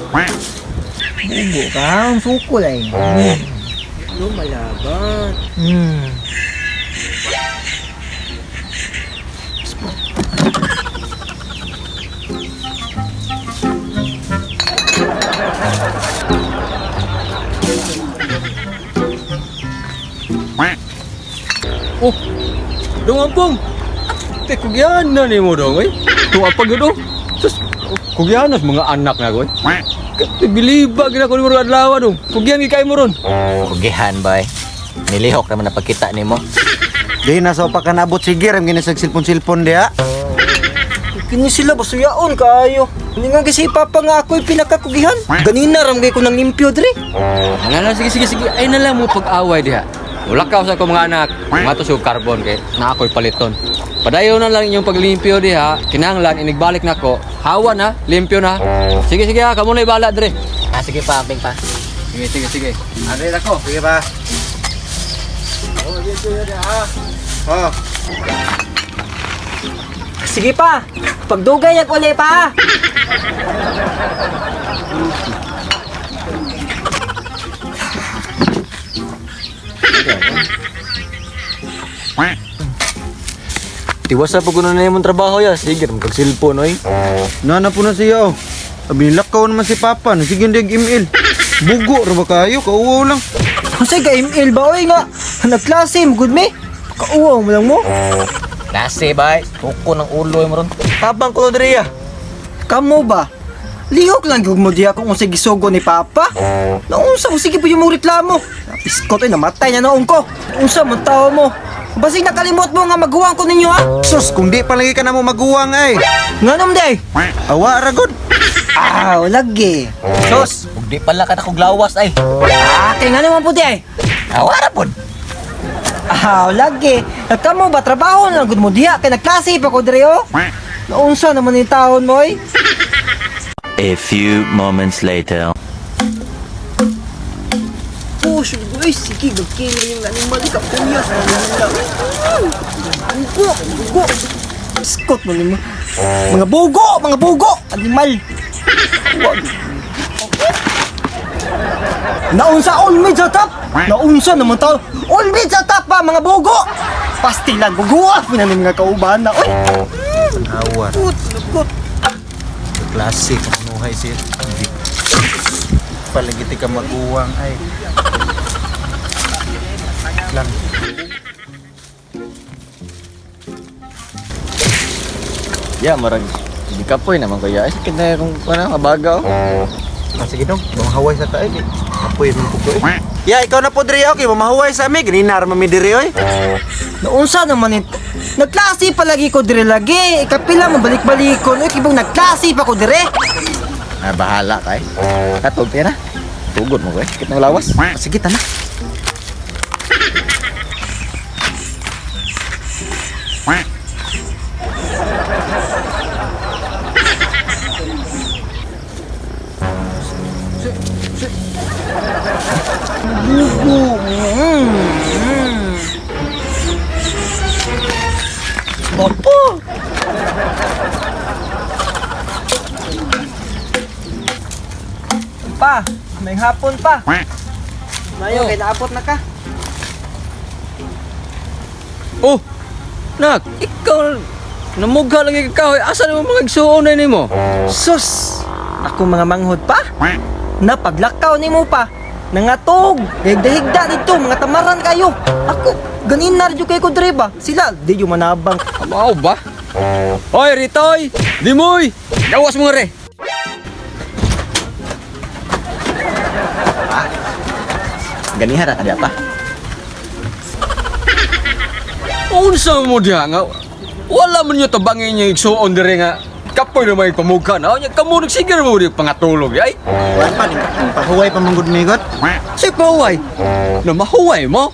Bugo ka, ang sukol ay. Ano malaban? Oh, dong ampong. Kugyan na ni mo dong, eh. Tuwa pa gado. Sus, kugyan na mga anak na ko, eh. Biliba gina ko ni mo ron adlaw dong. Kugyan gikay mo ron. Kugihan bay. Nilihok naman na pagkita nimo. Di na sa pa ka nabot sige ram gini sa silpon-silpon dia. Kini sila basuyaon kayo. Hindi nga kasi papa nga ako'y pinakakugihan. Ganina ramgay ko ng limpyo dre. Ala sige. Ay na lang mo pag-away diha. Wala ka sa ko mga anak. Mga to sa carbon kay na ako'y paliton. Padayon na lang inyong paglimpyo diha. Kinahanglan inigbalik na ko. Hawa na, limpyo na. Sige ha, kamo na ibala dre. Sige pa, amping pa. Sige. Ari na ko. Sige ba? Oh. Sige pa, pagdugay yak uli pa. Tiwasa pa kuno na imong trabaho ya. Sige, magkagsilpon oy. Nana po na siya oh. Sabi nilakaw naman si Papa. Sige hindi email. Bugo ra ba kayo? Kauwaw lang. Kasi ka email ba oy nga? Nagklase mo good me? Kauwaw mo lang mo. Klase bay. Tuko ng ulo mo ron. Tabang ko diri ya. Kamo ba? Lihok lang yung mo diya kung unsay gisugo ni Papa. Naunsa mo sige po yung mong reklamo. Iskot ay namatay na noong ko. Unsa man tao mo? Basig nakalimot mo nga maguwang ko ninyo ha? Sus, kung di pa lagi ka na mo maguwang ay. Nganom day? Awa ra gud. Lagi. Sus, ug di pala ka na kog lawas ay. Kay nga naman po day? Awara pod. Lagi. Kamo ba trabaho na good mo diya? Kay nagklase pa ko dire oh. Naunsa naman ni taon mo eh? A few moments later. Push, boy, sige, magkino yung animal ka puya sa bugo. Scott mo nimo. Mga bugo, animal. Naunsa all mid sa top. Naunsa naman tao. All mid sa top ba mga bugo. Pastilan bugo. Pinanim nga kauban na. Oy. Awa. Gut. Klase ka manuhay siya. Hindi. Palagi ti ka maguwang ay. Lang. Ya, marag di kapoy naman kaya. Ay, sakit na kung ano, kabaga oh. Sige dong, mamahaway sa tayo eh. Apoy mo po eh. Ya, ikaw na po diri okay, mamahaway sa amin. Gininar mami diri oy. Naunsa naman ito? Nagklase pa lagi ko dire lagi. Ikapila mo balik-balik ko. Kibong nagklase pa ko dire. Bahala kay. Katog na. Tugod mo ko eh. Sakit ng lawas. Sige ta na. Opo! Pa, may hapon pa. Mayo, kay naabot na ka. Oh, nak, ikaw namugha lang ikaw. Asa naman mga igsuon na nimo? Sus! Ako mga manghod pa? Napaglakaw ni mo pa. Nangatog! Dahigda dito, mga tamaran kayo. Ako, ganin na rin kayo ko dire ba? Sila, di yung manabang. Amaw ba? Hoy, Ritoy! Dimoy! Gawas mo re! Ganihan ra pa. Unsa mo diha nga? Wala man nyo tabangin niya igsuon dire nga. Kapoy na may pamugha na. Nya kamo nagsigir mo di pangatulog ay. Wala pa din. Pahuway pa manggod migot. Si Paway. Na mahuway mo.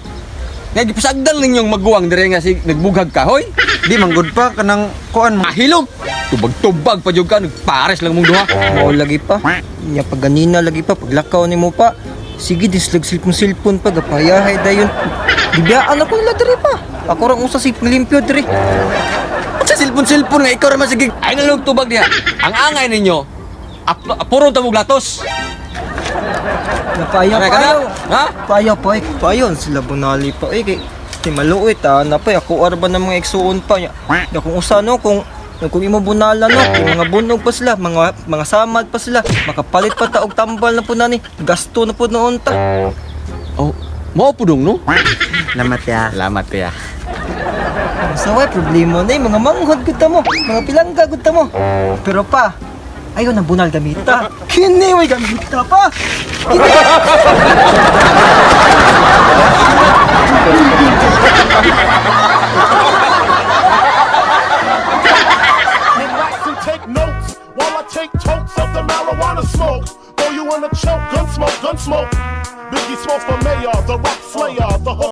Nga gipasagdan ninyong maguwang dire nga si nagbughag ka hoy. Di manggod pa kanang kuan mo. Mahilog. Tubag-tubag pa jud ka nagpares lang mong duha. Oo, lagi pa. Nya pag ganina lagi pa, paglakaw ni mo pa. Sige, dislag silpon pa, gapayahay dayon. Bibiyaan ako nila dire pa. Ako rang usa si limpyo dire. Sa silpon-silpon nga ikaw raman sige. Ay nalog tubag diha. Ang angay ninyo. Puro tabog latos. Napayaw, Ano ka na? payaw. Ha? Payaw, pa, payaw. Sila bunali pa, kay maluit, napay, ako arba ng mga igsuon pa, ya. Kung usano, kung imo bunala, no, kung mga bunog pa sila, mga samad pa sila, makapalit pa ta og tambal na po nani, gasto na po noon ta. Oh, mao po dong, no? Lamat ya. Salamat, ya. Sa way problema na mga manghod gud ta mo, mga pilangga gud ta mo. Pero pa, ayaw na bunal gamita. Kini way gamita pa. Kini.